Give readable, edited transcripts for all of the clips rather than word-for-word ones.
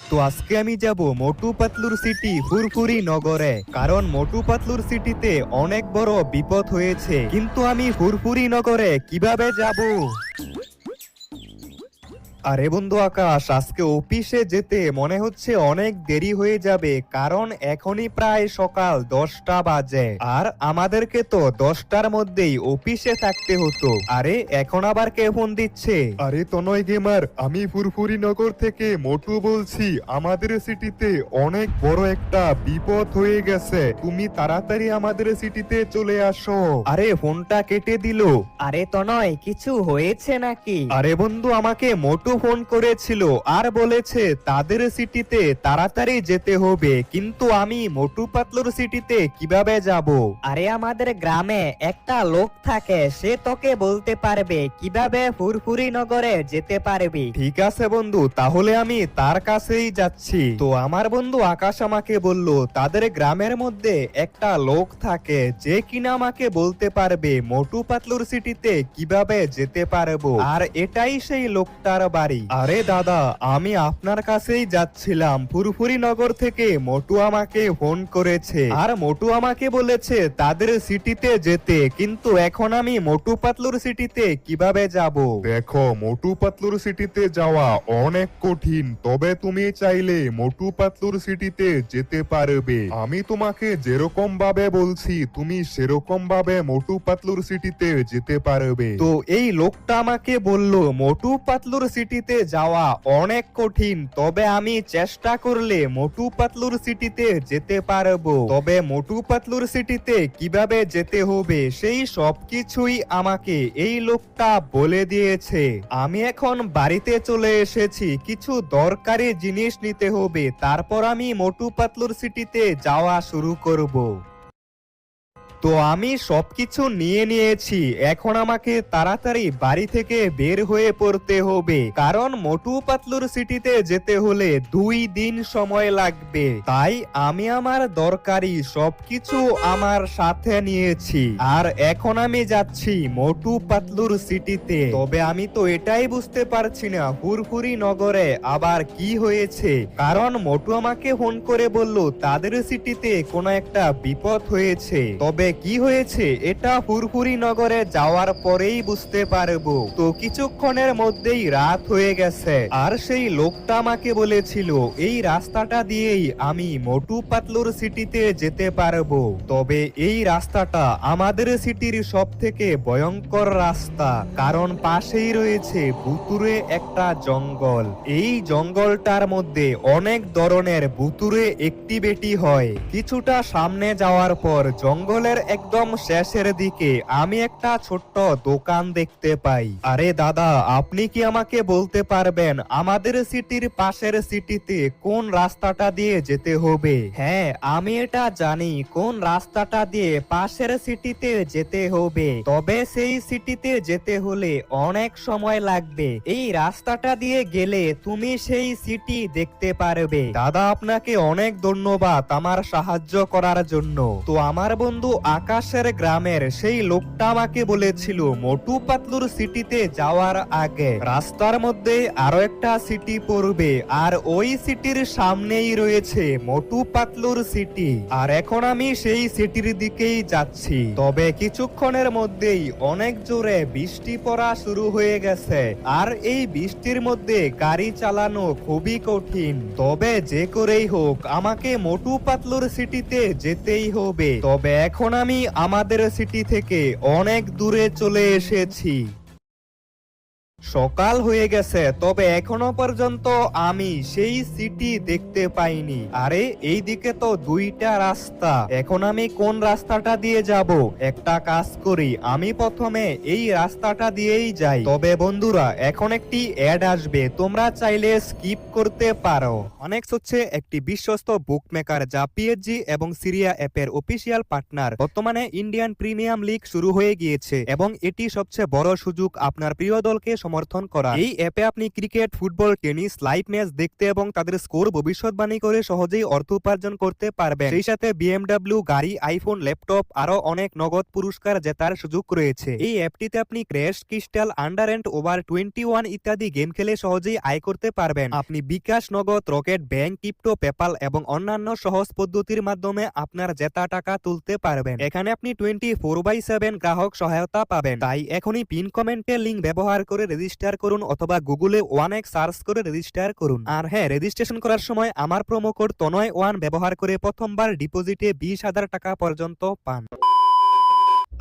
তো আজকে আমি যাব মোটু পাতলুর সিটি ফুরফুরি নগরে, কারণ মোটু পাতলুর সিটিতে অনেক বড় বিপদ হয়েছে। কিন্তু আমি ফুরফুরি নগরে কিভাবে যাব? আরে বন্ধু আকাশ, আজকে অফিসে যেতে মনে হচ্ছে অনেক দেরি হয়ে যাবে, কারণ এখনই প্রায় সকাল 10টা বাজে আর আমাদেরকে তো 10টার মধ্যেই অফিসে থাকতে হতো। আরে এখন আবার কে ফোন দিচ্ছে? আরে তনয় গেমার, আমি ফুরফুরি নগর থেকে মোটু বলছি। আমাদের সিটিতে অনেক বড় একটা বিপদ হয়ে গেছে, তুমি তাড়াতাড়ি আমাদের সিটিতে চলে আসো। আরে ফোনটা কেটে দিল। আরে তনয়, কিছু হয়েছে নাকি? আরে বন্ধু, আমাকে মোটু ফোন করেছিল আর বলেছে তাদের সিটিতে তাড়াতাড়ি যেতে হবে, কিন্তু আমি মোটু পাতলুর সিটিতে কিভাবে যাব? আরে আমাদের গ্রামে একটা লোক থাকে, সে তোকে বলতে পারবে কিভাবে ফুরফুরি নগরে যেতে পারবি। ঠিক আছে বন্ধু, তাহলে আমি তার কাছেই যাচ্ছি। তো আমার বন্ধু আকাশ আমাকে বলল তাদের গ্রামের মধ্যে একটা লোক থাকে যে কিনা আমাকে বলতে পারবে মোটু পাতলুর সিটিতে কিভাবে যেতে পারবো, আর এটাই সেই লোকটার বাড়ি। আরে দাদা, আমি আপনার কাছেই যাচ্ছিলাম। ফুরফুরি নগর থেকে মোটু আমাকে ফোন করেছে আর মোটু আমাকে বলেছে তাদের সিটিতে যেতে, কিন্তু এখন আমি মোটু পাতলুর সিটিতে কিভাবে যাব? দেখো, মোটু পাতলুর সিটিতে যাওয়া অনেক কঠিন, তবে তুমি চাইলে মোটু পাতলুর সিটিতে যেতে পারবে। আমি তোমাকে যেরকম ভাবে বলছি তুমি সেরকম ভাবে মোটু পাতলুর সিটিতে যেতে পারবে। তো এই লোকটা আমাকে বলল মোটু পাতলুর সিটিতে যাওয়া অনেক কঠিন, তবে আমি চেষ্টা করলে মোটু পাতলুর সিটিতে যেতে পারবো। তবে মোটু পাতলুর সিটিতে কিভাবে যেতে হবে সেই সবকিছুই আমাকে এই লোকটা বলে দিয়েছে। আমি এখন বাড়িতে চলে এসেছি, কিছু দরকারি জিনিস নিতে হবে, তারপর আমি মোটু পাতলুর সিটিতে যাওয়া শুরু করব। তো আমি সবকিছু নিয়ে নিয়েছি, এখন আমাকে তাড়াতাড়ি বাড়ি থেকে বের হয়ে পড়তে হবে, কারণ মোটু পাতলুর সিটিতে যেতে হলে 2 দিন সময় লাগবে। তাই আমি আমার দরকারি সবকিছু আমার সাথে নিয়েছি আর এখন আমি যাচ্ছি মোটু পাতলুর সিটিতে। তবে আমি তো এটাই বুঝতে পারছি না ফুরফুরি নগরে আবার কি হয়েছে, কারণ মোটু আমাকে ফোন করে বলল তাদের সিটিতে কোনো একটা বিপদ হয়েছে। তবে কি হয়েছে এটা ফুরফুরি নগরে যাওয়ার পরেই বুঝতে পারবো। তো কিছুক্ষণের মধ্যেই রাত হয়ে গেছে আর সেই লোকটা আমাকে বলেছিল এই রাস্তাটা দিয়েই আমি মোটু পাতলুর সিটিতে যেতে পারবো। তবে এই রাস্তাটা আমাদের সিটির সব থেকে ভয়ঙ্কর রাস্তা, কারণ পাশেই রয়েছে ভুতুরে একটা জঙ্গল। এই জঙ্গলটার মধ্যে অনেক ধরনের ভুতুরে অ্যাক্টিভিটি হয়। কিছুটা সামনে যাওয়ার পর জঙ্গলের একদম শেষের দিকে আমি একটা ছোট্ট দোকান দেখতে পাই। আরে দাদা, আপনি কি আমাকে বলতে পারবেন আমাদের সিটির পাশের সিটিতে কোন রাস্তাটা দিয়ে যেতে হবে? হ্যাঁ, আমি এটা জানি কোন রাস্তাটা দিয়ে পাশের সিটিতে যেতে হবে, তবে সেই সিটিতে যেতে হলে অনেক সময় লাগবে। এই রাস্তাটা দিয়ে গেলে তুমি সেই সিটি দেখতে পারবে। দাদা, আপনাকে অনেক ধন্যবাদ আমার সাহায্য করার জন্য। তো আমার বন্ধু আকাশের গ্রামের সেই লোকটা আমাকে বলেছিল মোটু পাতলুর সিটিতে যাওয়ার আগে রাস্তার মধ্যে আরো একটা সিটি পড়বে আর ওই সিটির সামনেই রয়েছে মোটু পাতলুর সিটি, আর এখন আমি সেই সিটির দিকেই যাচ্ছি। তবে কিছুক্ষণের মধ্যেই অনেক জোরে বৃষ্টি পড়া শুরু হয়ে গেছে আর এই বৃষ্টির মধ্যে গাড়ি চালানো খুবই কঠিন। তবে যে করেই হোক আমাকে মোটু পাতলুর সিটিতে যেতেই হবে। তবে এখন আমি আমাদের সিটি থেকে অনেক দূরে চলে এসেছি। সকাল হয়ে গেছে, তবে এখনো পর্যন্ত আমি সেই সিটি দেখতে পাইনি। আরে এই দিকে তো 2টা রাস্তা, এখন আমি কোন রাস্তাটা দিয়ে যাব? একটা কাজ করি, আমি প্রথমে এই রাস্তাটা দিয়েই যাই। তবে বন্ধুরা, এখন একটি অ্যাড আসবে, তোমরা চাইলে স্কিপ করতে পারো। অনেক্স হচ্ছে একটি বিশ্বস্ত বুক মেকার যা পিএসজি এবং সিরিয়া অ্যাপের অফিসিয়াল পার্টনার। বর্তমানে ইন্ডিয়ান প্রিমিয়াম লিগ শুরু হয়ে গিয়েছে এবং এটি সবচেয়ে বড় সুযোগ আপনার প্রিয় দলকে সমর্থন করা। এই অ্যাপে আপনি cricket, football, tennis live match দেখতে এবং তাদের স্কোর ভবিষ্যৎবাণী করে সহজেই অর্থ উপার্জন করতে পারবেন। সেই সাথে BMW গাড়ি, আইফোন, ল্যাপটপ আরো অনেক নগদ পুরস্কার জেতার সুযোগ রয়েছে। এই অ্যাপটিতে আপনি crash, crystal, under and over 21 ইত্যাদি গেম খেলে সহজেই আয় করতে পারবেন। আপনি বিকাশ, নগদ, রকেট ব্যাংক, ক্রিপ্টো, পেপাল এবং অন্যান্য সহজ পদ্ধতির মাধ্যমে আপনার জেতা টাকা তুলতে পারবেন। এখানে আপনি 24/7 গ্রাহক সহায়তা পাবেন। তাই এখনই পিন কমেন্টে লিংক ব্যবহার করে রেজিস্টার করুন অথবা গুগলে 1x সার্চ করে রেজিস্টার করুন। আর হ্যাঁ, রেজিস্ট্রেশন করার সময় আমার প্রোমো কোড তনয়1 ব্যবহার করে প্রথমবার ডিপোজিটে 20,000 টাকা পর্যন্ত পান।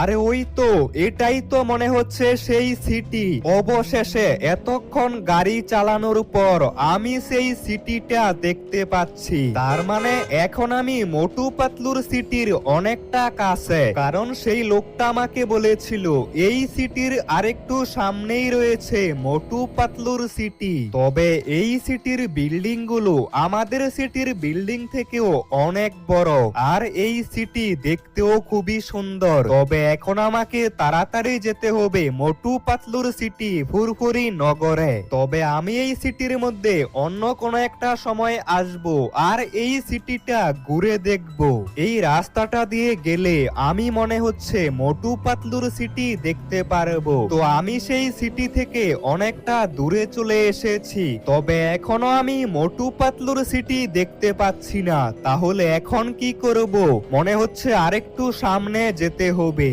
আরে ওই তো, এটাই তো মনে হচ্ছে সেই সিটি। অবশেষে এতক্ষণ গাড়ি চালানোর পর আমি সেই সিটিটা দেখতে পাচ্ছি। তার মানে এখন আমি মোটু পাতলুর সিটির অনেকটা কাছে, কারণ সেই লোকটা আমাকে বলেছিল এই সিটির আরেকটু সামনেই রয়েছে মোটু পাতলুর সিটি। তবে এই সিটির বিল্ডিং গুলো আমাদের সিটির বিল্ডিং থেকেও অনেক বড়, আর এই সিটি দেখতেও খুবই সুন্দর। তবে এখন আমাকে তাড়াতাড়ি যেতে হবে মোটু পাতলুর সিটি ফুরফুরি নগরে। তবে আমি এই সিটির মধ্যে অন্য কোনো একটা সময় আসব আর এই সিটিটা ঘুরে দেখব। এই রাস্তাটা দিয়ে গেলে আমি মনে হচ্ছে মোটু পাতলুর সিটি দেখতে পারবো। তো আমি সেই সিটি থেকে অনেকটা দূরে চলে এসেছি, তবে এখনো আমি মোটু পাতলুর সিটি দেখতে পাচ্ছি না। তাহলে এখন কি করব? মনে হচ্ছে আরেকটু সামনে যেতে হবে।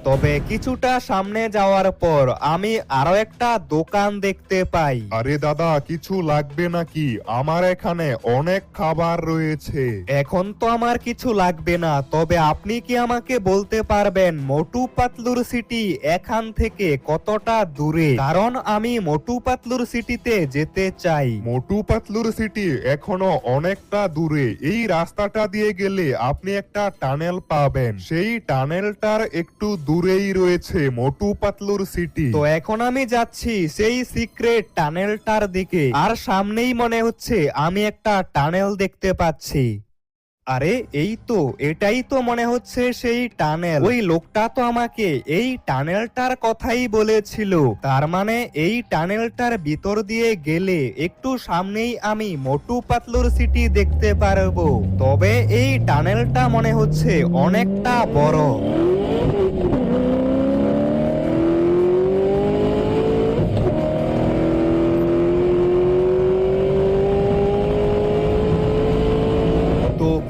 তবে কিছুটা সামনে যাওয়ার পর আমি আরো একটা দোকান দেখতে পাই। আরে দাদা, কিছু লাগবে নাকি? আমার এখানে অনেক খাবার রয়েছে। এখন তো আমার কিছু লাগবে না, তবে আপনি কি আমাকে বলতে পারবেন মোটু পাতলুর সিটি এখান থেকে কতটা দূরে? কারণ আমি মোটু পাতলুর সিটিতে যেতে চাই। মোটু পাতলুর সিটি এখনো অনেকটা দূরে। এই রাস্তাটা দিয়ে গেলে আপনি একটা টানেল পাবেন। সেই টানেলটার একটু দূরেই রয়েছে মোটু পাতলুর সিটি। তো এখন আমি যাচ্ছি সেই সিক্রেট টানেলটার দিকে, আর সামনেই মনে হচ্ছে আমি একটা টানেল দেখতে পাচ্ছি। আরে এই তো, এটাই তো মনে হচ্ছে সেই টানেল। ওই লোকটা তো আমাকে এই টানেলটার কথাই বলেছিল। তার মানে এই টানেলটার ভিতর দিয়ে গেলে একটু সামনেই আমি মোটু পাতলুর সিটি দেখতে পারবো। তবে এই টানেলটা মনে হচ্ছে অনেকটা বড়।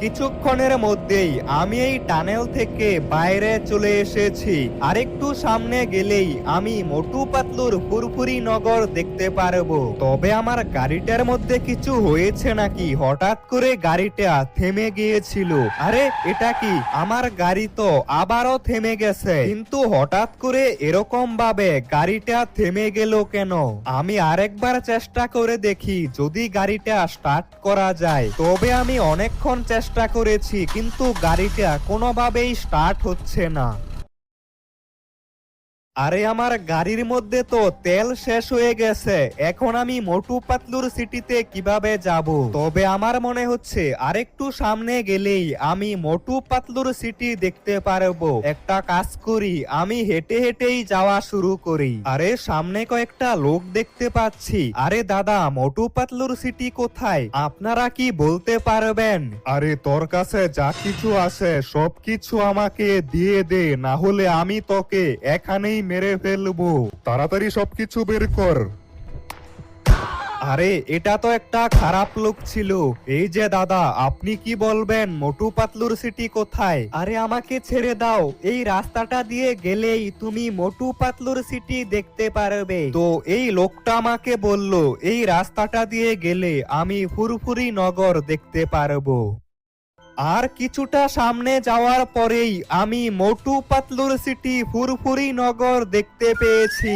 কিছুক্ষণের মধ্যেই আমি এই টানেল থেকে বাইরে চলে এসেছি। আরেকটু সামনে গেলেই আমি মোটু পাতলুর ফুরফুরি নগর দেখতে পারবো। তবে আমার গাড়িটার মধ্যে কিছু হয়েছে নাকি? হঠাৎ করে গাড়িটা থেমে গিয়েছিল। আরে এটা কি? আমার গাড়ি তো আবারও থেমে গেছে, কিন্তু হঠাৎ করে এরকম ভাবে গাড়িটা থেমে গেল কেন? আমি আরেকবার চেষ্টা করে দেখি যদি গাড়িটা স্টার্ট করা যায়। তবে আমি অনেকক্ষণ চেষ্টা করেছি, কিন্তু গাড়িটা কোনোভাবেই স্টার্ট হচ্ছে না। আরে আমার গাড়ির মধ্যে তো তেল শেষ হয়ে গেছে। এখন আমি মোটু পাতলুর সিটিতে কিভাবে যাব? তবে আমার মনে হচ্ছে আরেকটু সামনে গেলেই আমি মোটু পাতলুর সিটি দেখতে পারবো। একটা কাজ করি, আমি হেঁটে হেঁটেই যাওয়া শুরু করি। আরে সামনে কয়েকটা লোক দেখতে পাচ্ছি। আরে দাদা, মোটু পাতলুর সিটি কোথায়? আপনারা কি বলতে পারবেন? আরে তোর কাছে যা কিছু আছে সবকিছু আমাকে দিয়ে দে, না হলে আমি তোকে এখানেই মেরে ফেলবো। তাড়াতাড়ি সবকিছু বের কর। আরে এটা তো একটা খারাপ লোক ছিল। এই যে দাদা, আপনি কি বলবেন মোটু পাতলুর সিটি কোথায়? আরে আমাকে ছেড়ে দাও, এই রাস্তাটা দিয়ে গেলেই তুমি মোটু পাতলুর সিটি দেখতে পারবে। তো এই লোকটা আমাকে বলল এই রাস্তাটা দিয়ে গেলে আমি ফুরফুরি নগর দেখতে পারবো। আর কিছুটা সামনে যাওয়ার পরেই আমি মোটু পাতলুর সিটি ফুরফুরি নগর দেখতে পেয়েছি।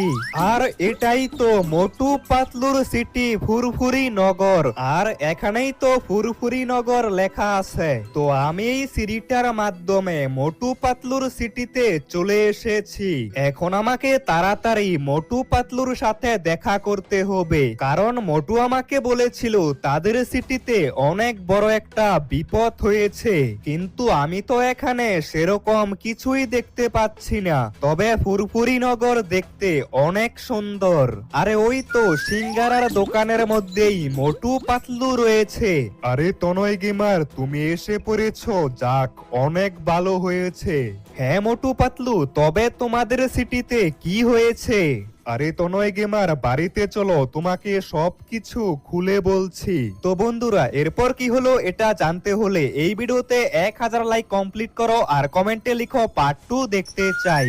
আর এটাই তো মোটু পাতলুর সিটি ফুরফুরি নগর, আর এখানেই তো ফুরফুরি নগর লেখা আছে। তো আমি এই সিঁড়িটার মাধ্যমে মোটু পাতলুর সিটিতে চলে এসেছি। এখন আমাকে তাড়াতাড়ি মোটু পাতলুর সাথে দেখা করতে হবে, কারণ মোটু আমাকে বলেছিল তাদের সিটিতে অনেক বড় একটা বিপদ হয়েছে। রয়েছে, কিন্তু আমি তো এখানে সেরকম কিছুই দেখতে পাচ্ছি না। তবে ফুরফুরি নগর দেখতে অনেক সুন্দর। আরে ওই তো সিঙ্গারার দোকানের মধ্যেই মোটু পাতলু রয়েছে। আরে তনয় গেমার, তুমি এসে পড়েছো, যাক অনেক ভালো হয়েছে। হ্যাঁ মোটু পাতলু, তবে তোমাদের সিটিতে কি হয়েছে? আরে তনয় গেমার, বাড়িতে চলো, তোমাকে সবকিছু খুলে বলছি। তো বন্ধুরা, এরপর কি হলো এটা জানতে হলে এই ভিডিওতে 1000 লাইক কমপ্লিট করো আর কমেন্টে লিখো পার্ট 2 দেখতে চাই।